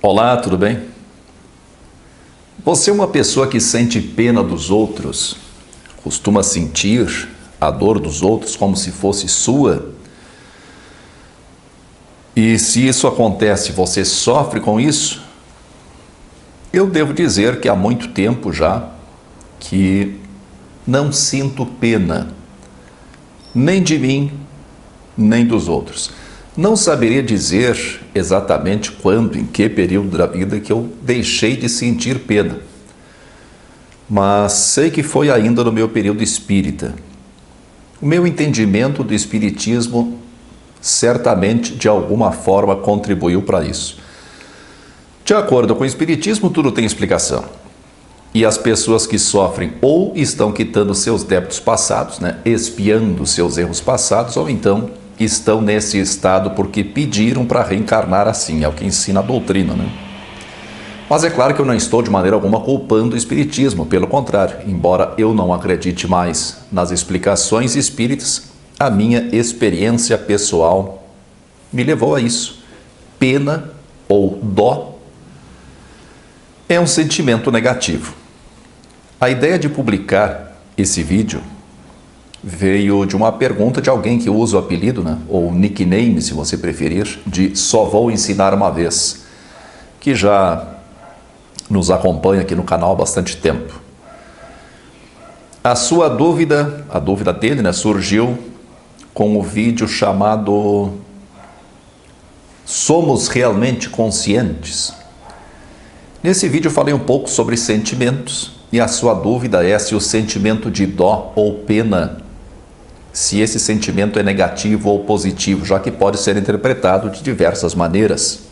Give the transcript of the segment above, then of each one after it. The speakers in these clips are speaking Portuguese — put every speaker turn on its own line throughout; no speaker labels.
Olá, tudo bem? Você é uma pessoa que sente pena dos outros? Costuma sentir a dor dos outros como se fosse sua? E se isso acontece, você sofre com isso? Eu devo dizer que há muito tempo já que não sinto pena, nem de mim, nem dos outros. Não saberia dizer exatamente quando, em que período da vida que eu deixei de sentir pena. Mas sei que foi ainda no meu período espírita. O meu entendimento do espiritismo certamente, de alguma forma, contribuiu para isso. De acordo com o espiritismo, tudo tem explicação. E as pessoas que sofrem ou estão quitando seus débitos passados, expiando seus erros passados, ou então estão nesse estado porque pediram para reencarnar assim, é o que ensina a doutrina, Mas é claro que eu não estou de maneira alguma culpando o espiritismo, pelo contrário, embora eu não acredite mais nas explicações espíritas, a minha experiência pessoal me levou a isso. Pena ou dó é um sentimento negativo. A ideia de publicar esse vídeo veio de uma pergunta de alguém que usa o apelido, ou nickname, se você preferir, de Só Vou Ensinar Uma Vez, que já nos acompanha aqui no canal há bastante tempo. A sua dúvida, a dúvida dele, surgiu com o vídeo chamado Somos Realmente Conscientes? Nesse vídeo eu falei um pouco sobre sentimentos e a sua dúvida é se o sentimento de dó ou pena, se esse sentimento é negativo ou positivo, já que pode ser interpretado de diversas maneiras.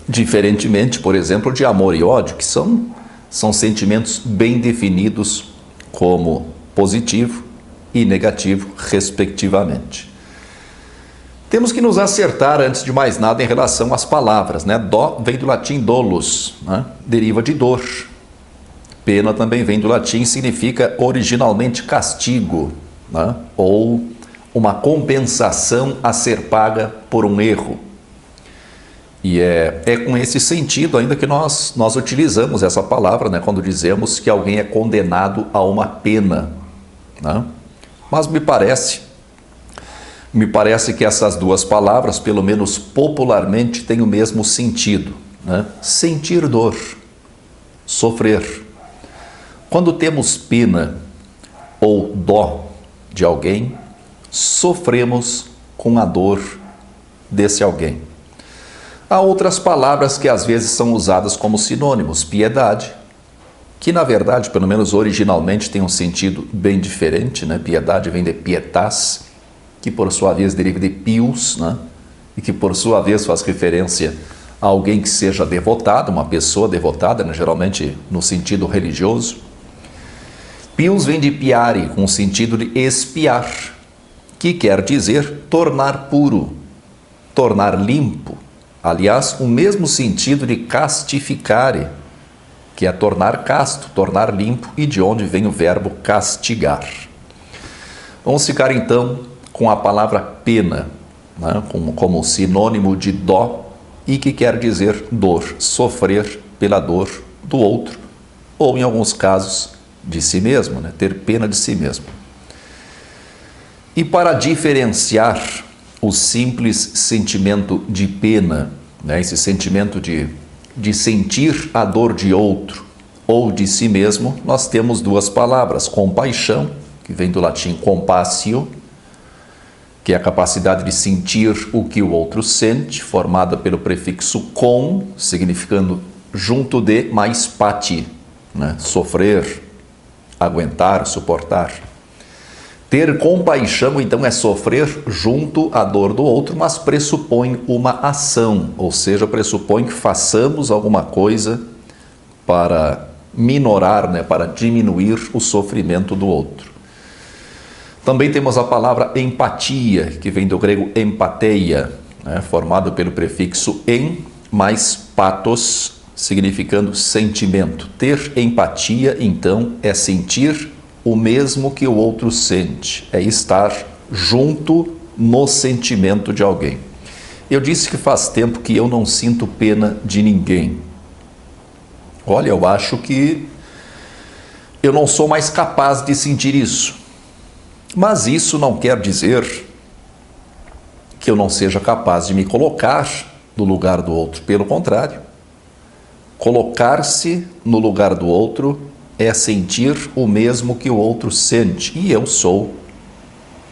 Diferentemente, por exemplo, de amor e ódio, que são sentimentos bem definidos como positivo e negativo, respectivamente. Temos que nos acertar, antes de mais nada, em relação às palavras. Dó vem do latim dolus, deriva de dor. Pena também vem do latim e significa originalmente castigo, ou uma compensação a ser paga por um erro. E é com esse sentido ainda que nós utilizamos essa palavra, quando dizemos que alguém é condenado a uma pena. Mas me parece que essas duas palavras, pelo menos popularmente, têm o mesmo sentido. Sentir dor, sofrer. Quando temos pena ou dó de alguém, sofremos com a dor desse alguém. Há outras palavras que às vezes são usadas como sinônimos, piedade, que na verdade, pelo menos originalmente, tem um sentido bem diferente. Piedade vem de pietas, que por sua vez deriva de pius, e que por sua vez faz referência a alguém que seja devotado, uma pessoa devotada, geralmente no sentido religioso. Pius vem de piare, com o sentido de expiar, que quer dizer tornar puro, tornar limpo. Aliás, o mesmo sentido de castificare, que é tornar casto, tornar limpo, e de onde vem o verbo castigar. Vamos ficar então com a palavra pena, como sinônimo de dó, e que quer dizer dor, sofrer pela dor do outro, ou em alguns casos de si mesmo, ter pena de si mesmo. E para diferenciar o simples sentimento de pena, esse sentimento de sentir a dor de outro ou de si mesmo, nós temos duas palavras: compaixão, que vem do latim compassio, que é a capacidade de sentir o que o outro sente, formada pelo prefixo com, significando junto de, mais pati, sofrer, aguentar, suportar. Ter compaixão, então, é sofrer junto à dor do outro, mas pressupõe uma ação, ou seja, pressupõe que façamos alguma coisa para minorar, para diminuir o sofrimento do outro. Também temos a palavra empatia, que vem do grego empateia, formado pelo prefixo em mais patos, significando sentimento. Ter empatia, então, é sentir o mesmo que o outro sente, é estar junto no sentimento de alguém. Eu disse que faz tempo que eu não sinto pena de ninguém. Olha, eu acho que eu não sou mais capaz de sentir isso. Mas isso não quer dizer que eu não seja capaz de me colocar no lugar do outro. Pelo contrário, colocar-se no lugar do outro é sentir o mesmo que o outro sente. E eu sou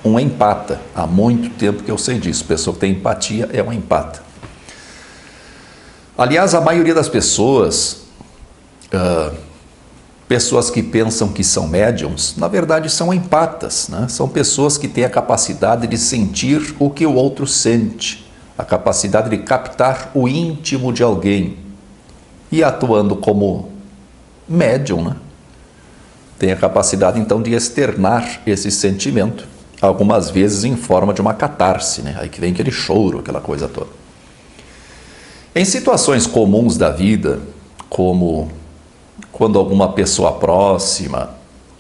um empata. Há muito tempo que eu sei disso. Pessoa que tem empatia é um empata. Aliás, a maioria das pessoas, pessoas que pensam que são médiums, na verdade são empatas, né? São pessoas que têm a capacidade de sentir o que o outro sente, a capacidade de captar o íntimo de alguém. E atuando como médium, né? Tem a capacidade então de externar esse sentimento, algumas vezes em forma de uma catarse, né? Aí que vem aquele choro, aquela coisa toda. Em situações comuns da vida, como quando alguma pessoa próxima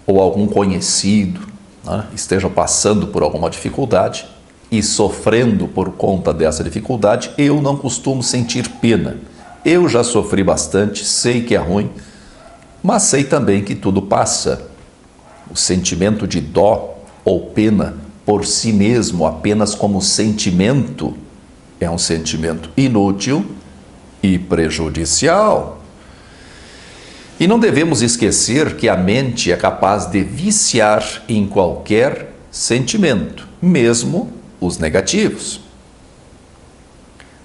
ou algum conhecido, né, esteja passando por alguma dificuldade e sofrendo por conta dessa dificuldade, eu não costumo sentir pena. Eu já sofri bastante, sei que é ruim, mas sei também que tudo passa. O sentimento de dó ou pena por si mesmo, apenas como sentimento, é um sentimento inútil e prejudicial. E não devemos esquecer que a mente é capaz de viciar em qualquer sentimento, mesmo os negativos.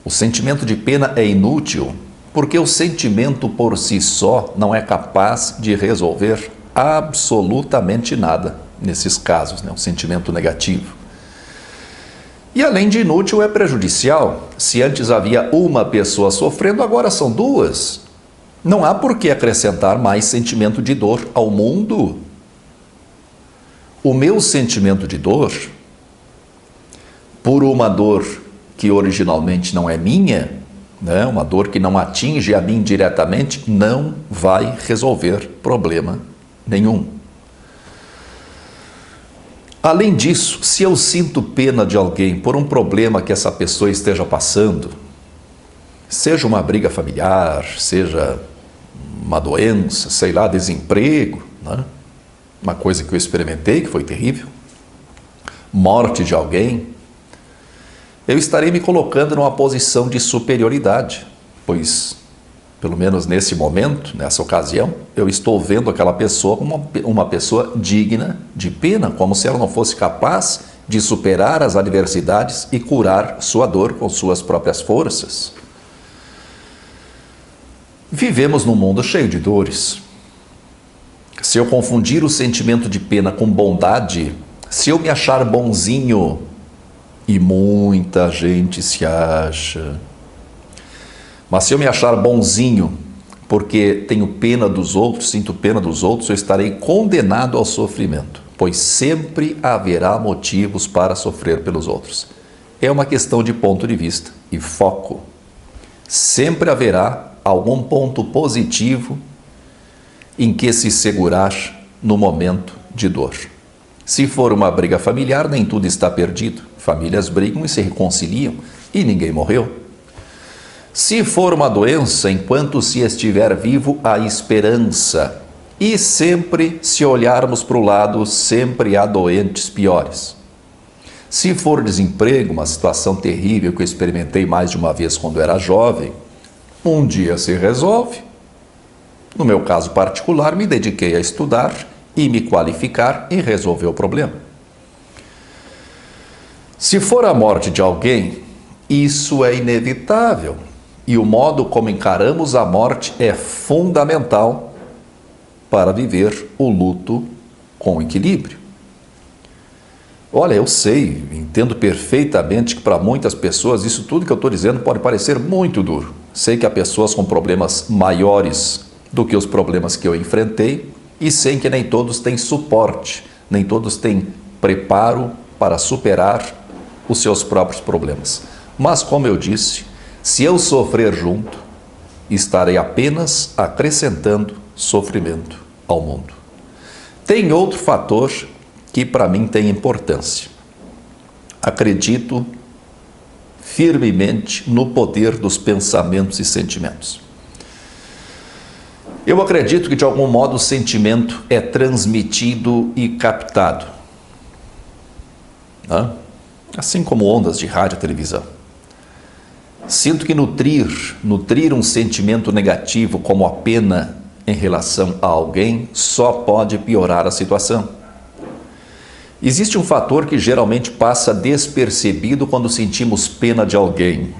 O sentimento de pena é inútil porque o sentimento por si só não é capaz de resolver absolutamente nada nesses casos, né? Um sentimento negativo. E além de inútil, é prejudicial. Se antes havia uma pessoa sofrendo, agora são duas. Não há por que acrescentar mais sentimento de dor ao mundo. O meu sentimento de dor, por uma dor que originalmente não é minha, né, uma dor que não atinge a mim diretamente, não vai resolver problema nenhum. Além disso, se eu sinto pena de alguém por um problema que essa pessoa esteja passando, seja uma briga familiar, seja uma doença, sei lá, desemprego, né? Uma coisa que eu experimentei, que foi terrível, morte de alguém, eu estarei me colocando numa posição de superioridade, pois, pelo menos nesse momento, nessa ocasião, eu estou vendo aquela pessoa como uma pessoa digna de pena, como se ela não fosse capaz de superar as adversidades e curar sua dor com suas próprias forças. Vivemos num mundo cheio de dores. Se eu confundir o sentimento de pena com bondade, se eu me achar bonzinho, e muita gente se acha, mas se eu me achar bonzinho porque tenho pena dos outros, sinto pena dos outros, eu estarei condenado ao sofrimento, pois sempre haverá motivos para sofrer pelos outros. É uma questão de ponto de vista e foco. Sempre haverá algum ponto positivo em que se segurar no momento de dor. Se for uma briga familiar, nem tudo está perdido. Famílias brigam e se reconciliam e ninguém morreu. Se for uma doença, enquanto se estiver vivo, há esperança. E sempre, se olharmos para o lado, sempre há doentes piores. Se for desemprego, uma situação terrível que eu experimentei mais de uma vez quando era jovem, um dia se resolve. No meu caso particular, me dediquei a estudar e me qualificar e resolver o problema. Se for a morte de alguém, isso é inevitável. E o modo como encaramos a morte é fundamental para viver o luto com equilíbrio. Olha, eu sei, entendo perfeitamente que para muitas pessoas isso tudo que eu estou dizendo pode parecer muito duro. Sei que há pessoas com problemas maiores do que os problemas que eu enfrentei e sei que nem todos têm suporte, nem todos têm preparo para superar os seus próprios problemas. Mas, como eu disse, se eu sofrer junto, estarei apenas acrescentando sofrimento ao mundo. Tem outro fator que para mim tem importância. Acredito firmemente no poder dos pensamentos e sentimentos. Eu acredito que de algum modo o sentimento é transmitido e captado, né? Assim como ondas de rádio e televisão. Sinto que nutrir um sentimento negativo como a pena em relação a alguém só pode piorar a situação. Existe um fator que geralmente passa despercebido quando sentimos pena de alguém: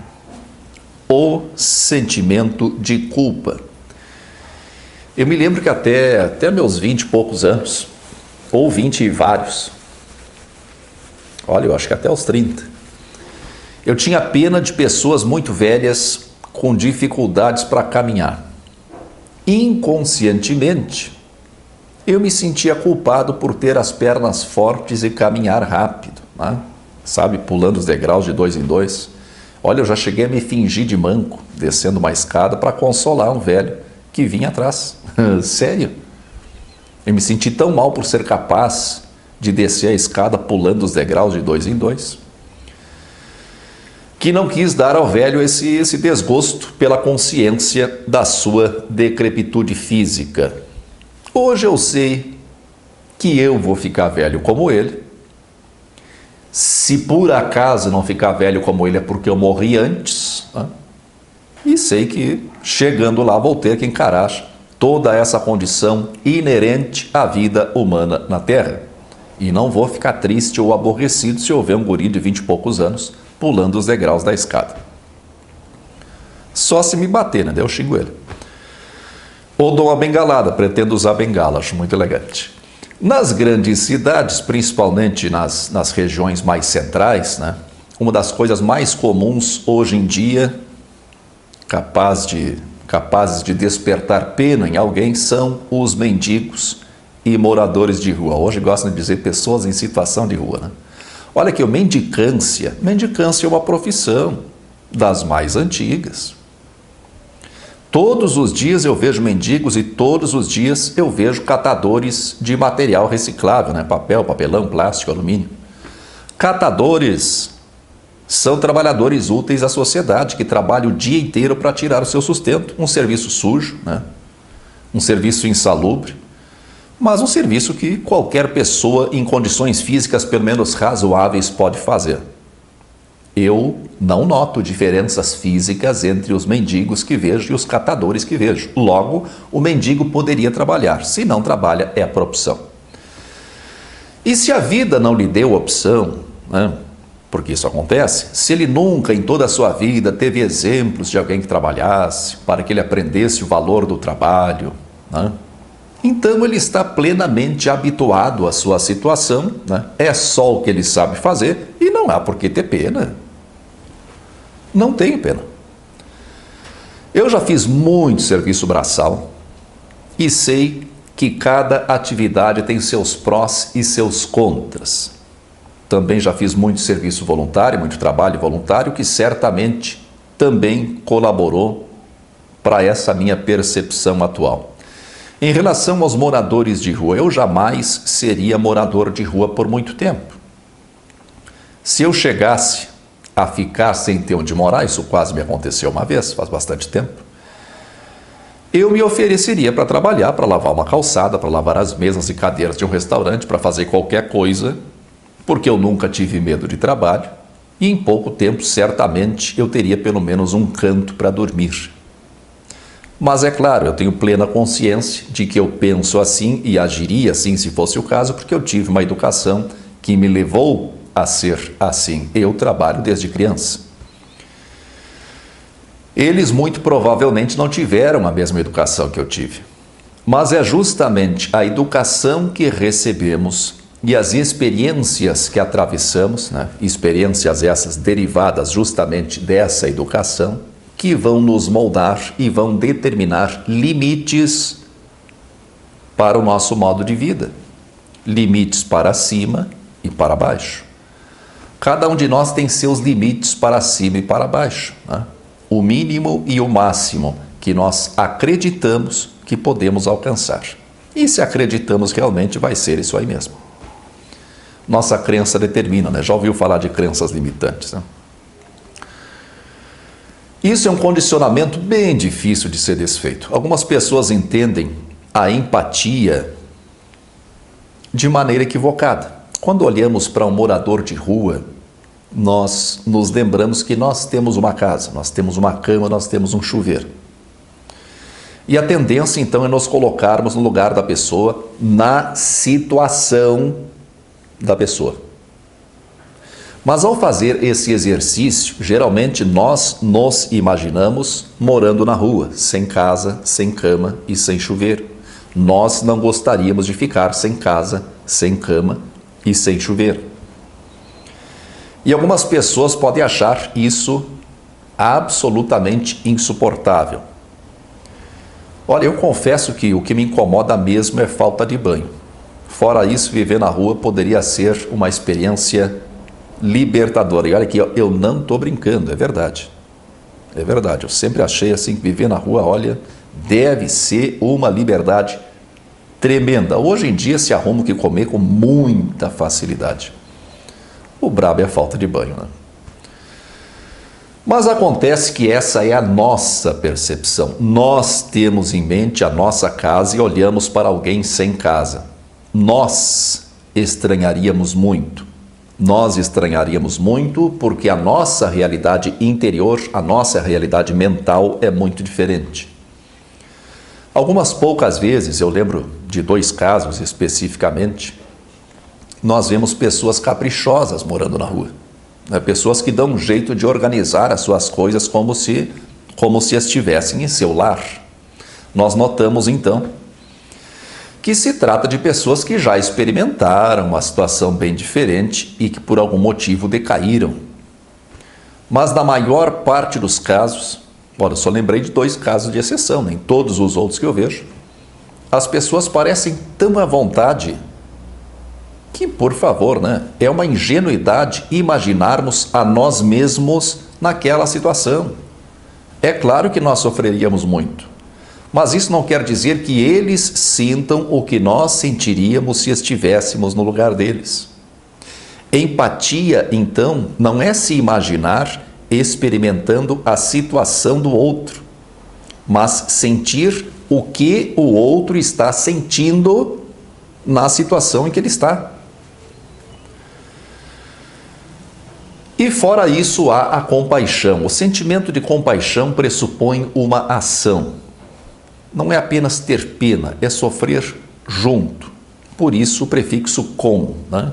o sentimento de culpa. Eu me lembro que até meus 20 e poucos anos, ou 20 e vários, olha, eu acho que até os 30, eu tinha pena de pessoas muito velhas com dificuldades para caminhar. Inconscientemente, eu me sentia culpado por ter as pernas fortes e caminhar rápido, né? Sabe, pulando os degraus de 2 em 2. Olha, eu já cheguei a me fingir de manco, descendo uma escada para consolar um velho que vinha atrás. Sério. Eu me senti tão mal por ser capaz de descer a escada pulando os degraus de 2 em 2, que não quis dar ao velho esse desgosto pela consciência da sua decrepitude física. Hoje eu sei que eu vou ficar velho como ele. Se por acaso não ficar velho como ele é porque eu morri antes, né? E sei que chegando lá vou ter que encarar toda essa condição inerente à vida humana na Terra. E não vou ficar triste ou aborrecido se houver um guri de 20 e poucos anos pulando os degraus da escada. Só se me bater, né? Daí eu xingo ele. Ou dou uma bengalada, pretendo usar bengala, acho muito elegante. Nas grandes cidades, principalmente nas regiões mais centrais, né? Uma das coisas mais comuns hoje em dia, capazes de despertar pena em alguém, são os mendigos e moradores de rua. Hoje gostam de dizer pessoas em situação de rua, né? Olha aqui, mendicância é uma profissão das mais antigas. Todos os dias eu vejo mendigos e todos os dias eu vejo catadores de material reciclável, né? Papel, papelão, plástico, alumínio. Catadores são trabalhadores úteis à sociedade, que trabalham o dia inteiro para tirar o seu sustento. Um serviço sujo, né? Um serviço insalubre, mas um serviço que qualquer pessoa em condições físicas pelo menos razoáveis pode fazer. Eu não noto diferenças físicas entre os mendigos que vejo e os catadores que vejo. Logo, o mendigo poderia trabalhar. Se não trabalha, é por opção. E se a vida não lhe deu opção, né? Porque isso acontece, se ele nunca em toda a sua vida teve exemplos de alguém que trabalhasse, para que ele aprendesse o valor do trabalho, né? Então ele está plenamente habituado à sua situação, né? É só o que ele sabe fazer e não há por que ter pena. Não tenho pena. Eu já fiz muito serviço braçal e sei que cada atividade tem seus prós e seus contras. Também já fiz muito serviço voluntário, muito trabalho voluntário, que certamente também colaborou para essa minha percepção atual. Em relação aos moradores de rua, eu jamais seria morador de rua por muito tempo. Se eu chegasse a ficar sem ter onde morar, isso quase me aconteceu uma vez, faz bastante tempo, eu me ofereceria para trabalhar, para lavar uma calçada, para lavar as mesas e cadeiras de um restaurante, para fazer qualquer coisa, porque eu nunca tive medo de trabalho e em pouco tempo certamente eu teria pelo menos um canto para dormir. Mas é claro, eu tenho plena consciência de que eu penso assim e agiria assim se fosse o caso, porque eu tive uma educação que me levou a ser assim. Eu trabalho desde criança. Eles muito provavelmente não tiveram a mesma educação que eu tive. Mas é justamente a educação que recebemos e as experiências que atravessamos, né? Experiências essas derivadas justamente dessa educação, que vão nos moldar e vão determinar limites para o nosso modo de vida. Limites para cima e para baixo. Cada um de nós tem seus limites para cima e para baixo, né? O mínimo e o máximo que nós acreditamos que podemos alcançar. E se acreditamos realmente, vai ser isso aí mesmo. Nossa crença determina, né? Já ouviu falar de crenças limitantes, né? Isso é um condicionamento bem difícil de ser desfeito. Algumas pessoas entendem a empatia de maneira equivocada. Quando olhamos para um morador de rua, nós nos lembramos que nós temos uma casa, nós temos uma cama, nós temos um chuveiro. E a tendência então é nos colocarmos no lugar da pessoa, na situação da pessoa. Mas ao fazer esse exercício, geralmente nós nos imaginamos morando na rua, sem casa, sem cama e sem chuveiro. Nós não gostaríamos de ficar sem casa, sem cama e sem chuveiro. E algumas pessoas podem achar isso absolutamente insuportável. Olha, eu confesso que o que me incomoda mesmo é falta de banho. Fora isso, viver na rua poderia ser uma experiência libertadora. E olha que eu não estou brincando, é verdade. É verdade, eu sempre achei assim que viver na rua, olha, deve ser uma liberdade tremenda. Hoje em dia se arruma o que comer com muita facilidade. O brabo é a falta de banho, né? Mas acontece que essa é a nossa percepção. Nós temos em mente a nossa casa e olhamos para alguém sem casa. Nós estranharíamos muito. Nós estranharíamos muito porque a nossa realidade interior, a nossa realidade mental é muito diferente. Algumas poucas vezes, eu lembro de 2 casos especificamente, nós vemos pessoas caprichosas morando na rua. Pessoas que dão um jeito de organizar as suas coisas como se estivessem em seu lar. Nós notamos então que se trata de pessoas que já experimentaram uma situação bem diferente e que por algum motivo decaíram. Mas na maior parte dos casos, olha, eu só lembrei de 2 casos de exceção, nem todos os outros que eu vejo, as pessoas parecem tão à vontade que, por favor, né, é uma ingenuidade imaginarmos a nós mesmos naquela situação. É claro que nós sofreríamos muito, mas isso não quer dizer que eles sintam o que nós sentiríamos se estivéssemos no lugar deles. Empatia, então, não é se imaginar experimentando a situação do outro, mas sentir o que o outro está sentindo na situação em que ele está. E fora isso, há a compaixão. O sentimento de compaixão pressupõe uma ação. Não é apenas ter pena, é sofrer junto. Por isso o prefixo com, né?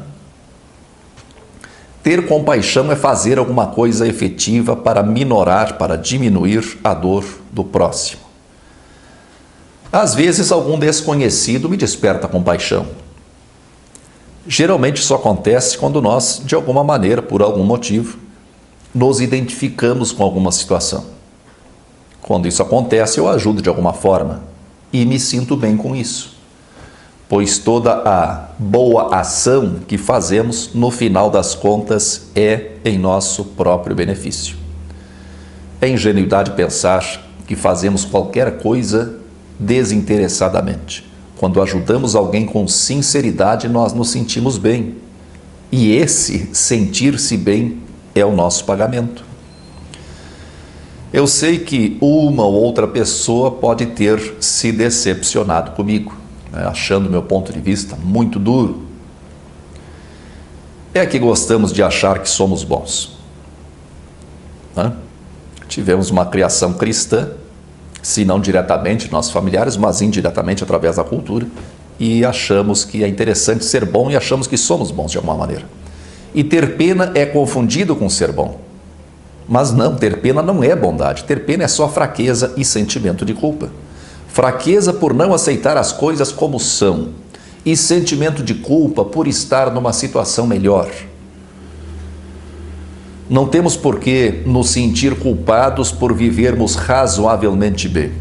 Ter compaixão é fazer alguma coisa efetiva para minorar, para diminuir a dor do próximo. Às vezes algum desconhecido me desperta compaixão. Geralmente isso acontece quando nós, de alguma maneira, por algum motivo, nos identificamos com alguma situação. Quando isso acontece, eu ajudo de alguma forma e me sinto bem com isso, pois toda a boa ação que fazemos, no final das contas, é em nosso próprio benefício. É ingenuidade pensar que fazemos qualquer coisa desinteressadamente. Quando ajudamos alguém com sinceridade, nós nos sentimos bem. E esse sentir-se bem é o nosso pagamento. Eu sei que uma ou outra pessoa pode ter se decepcionado comigo, né, achando meu ponto de vista muito duro. É que gostamos de achar que somos bons, né? Tivemos uma criação cristã, se não diretamente nossos familiares, mas indiretamente através da cultura, e achamos que é interessante ser bom e achamos que somos bons de alguma maneira. E ter pena é confundido com ser bom. Mas não, ter pena não é bondade. Ter pena é só fraqueza e sentimento de culpa. Fraqueza por não aceitar as coisas como são, e sentimento de culpa por estar numa situação melhor. Não temos por que nos sentir culpados por vivermos razoavelmente bem.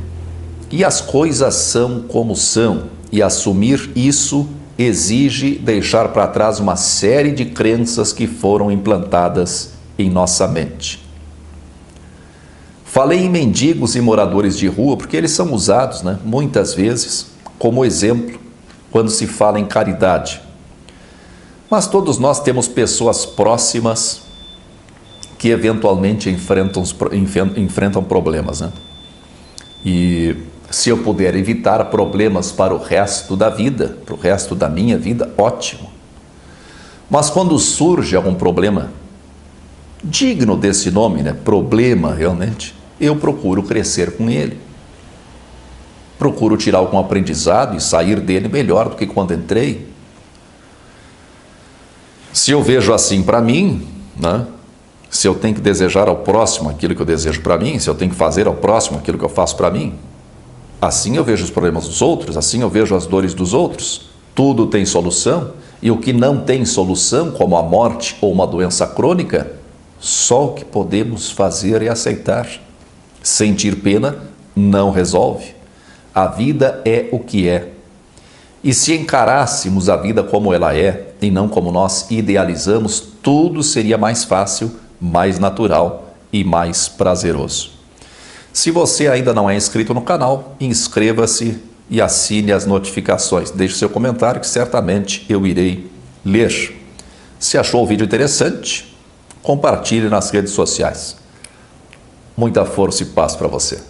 E as coisas são como são, e assumir isso exige deixar para trás uma série de crenças que foram implantadas em nossa mente. Falei em mendigos e moradores de rua porque eles são usados, né, muitas vezes como exemplo quando se fala em caridade. Mas todos nós temos pessoas próximas que eventualmente enfrentam problemas, né? E se eu puder evitar problemas para o resto da vida, para o resto da minha vida, ótimo. Mas quando surge algum problema digno desse nome, né, problema realmente, eu procuro crescer com ele. Procuro tirar algum aprendizado e sair dele melhor do que quando entrei. Se eu vejo assim para mim, né, se eu tenho que desejar ao próximo aquilo que eu desejo para mim, se eu tenho que fazer ao próximo aquilo que eu faço para mim, assim eu vejo os problemas dos outros, assim eu vejo as dores dos outros. Tudo tem solução, e o que não tem solução, como a morte ou uma doença crônica, só o que podemos fazer é aceitar. Sentir pena não resolve. A vida é o que é. E se encarássemos a vida como ela é, e não como nós idealizamos, tudo seria mais fácil, mais natural e mais prazeroso. Se você ainda não é inscrito no canal, inscreva-se e assine as notificações. Deixe seu comentário que certamente eu irei ler. Se achou o vídeo interessante, compartilhe nas redes sociais. Muita força e paz para você.